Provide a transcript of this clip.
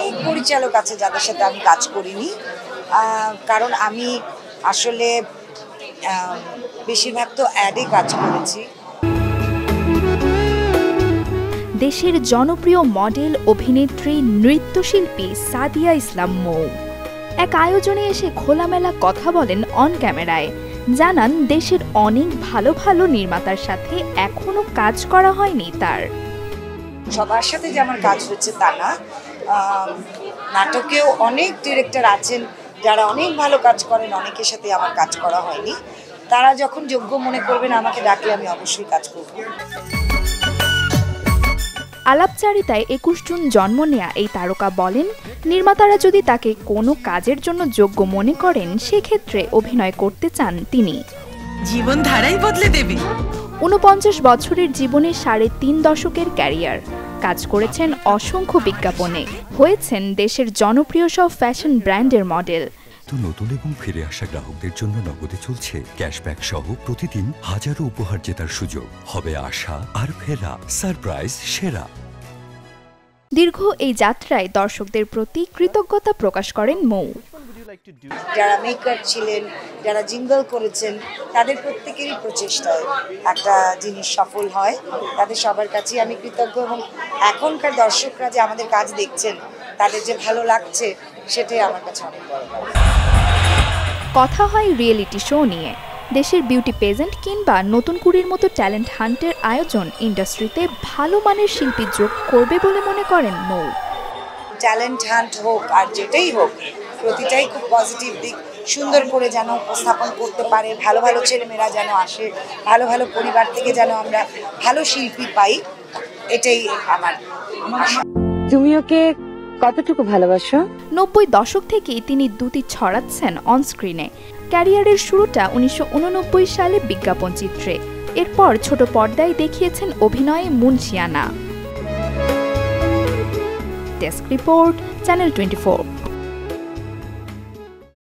অনেক পরিচালক আছে যাদের সাথে আমি কাজ করিনি, কারণ আমি আসলে বেশিরভাগ তো অ্যাডে কাজ করেছি। দেশের জনপ্রিয় মডেল, অভিনেত্রী, নৃত্যশিল্পী সাদিয়া ইসলাম মৌ এক আয়োজনে এসে খোলামেলা কথা বলেন অন ক্যামেরায়। জানান দেশের অনেক ভালো ভালো নির্মাতার সাথে এখনো কাজ করা হয়নি তার। সবার সাথে যে আমার কাজ হচ্ছে তা না, নাটকেও অনেক ডিরেক্টর আছেন যারা অনেক ভালো কাজ করেন, অনেকের সাথে আমার কাজ করা হয়নি। তারা যখন যোগ্য মনে করবেন আমাকে ডাকলে আমি অবশ্যই কাজ করব। আলাপচারিতায় 21 জুন জন্ম নেয়া এই তারকা বলেন, নির্মাতারা যদি তাকে কোনো কাজের জন্য যোগ্য মনে করেন সেক্ষেত্রে অভিনয় করতে চান তিনি। জীবন ধারাই বদলে দেবে। 49 বছরের জীবনে 3.5 দশকের ক্যারিয়ার। কাজ করেছেন অসংখ্য বিজ্ঞাপনে, হয়েছেন দেশের জনপ্রিয় সব ফ্যাশন ব্র্যান্ডের মডেল। নতুন এবং ফিরে আসা গ্রাহকদের জন্য নগদে চলছে ক্যাশব্যাক সহ প্রতিদিন হাজারো উপহার জেতার সুযোগ। হবে আশা আর ফেরা, সারপ্রাইজ সেরা। দীর্ঘ এই যাত্রায় দর্শকদের প্রতি কৃতজ্ঞতা প্রকাশ করেন মৌ। যারা মেকার ছিলেন, যারা জিঙ্গল করেছেন, তাদের প্রত্যেকেরই প্রচেষ্টায় একটা জিনিস সফল হয়। তাদের সবার কাছেই আমি কৃতজ্ঞ, এবং এখনকার দর্শকরা যে আমাদের কাজ দেখছেন তাদের যে ভালো লাগছে সেটাই আমার কাছে অনেক বড়। কথা হয় রিয়েলিটি শো নিয়ে। দেশের বিউটি পেজেন্ট কিংবা নতুন কুড়ির মতো ট্যালেন্ট হান্টের আয়োজন ইন্ডাস্ট্রিতে ভালো মানের শিল্পী যোগ করবে বলে মনে করেন মৌ। ট্যালেন্ট হান্ট হোক আর যেটাই হোক, প্রতিটাই খুব পজিটিভ দিক। সুন্দর করে যেন উপস্থাপন করতে পারে, ভালো ভালো ছেলেমেয়েরা যেন আসে, ভালো ভালো পরিবার থেকে যেন আমরা ভালো শিল্পী পাই, এটাই আমার আশা। তুমি ওকে কতটুকু ভালোবাসো? 90 দশক থেকেই তিনি দুটি ছড়াচ্ছেন অনস্ক্রিনে। ক্যারিয়ারের শুরুটা 1989 সালে বিজ্ঞাপন চিত্রে, এরপর ছোট পর্দায় দেখিয়েছেন অভিনয়ে মুনশিয়ানা। Desk report, channel 24।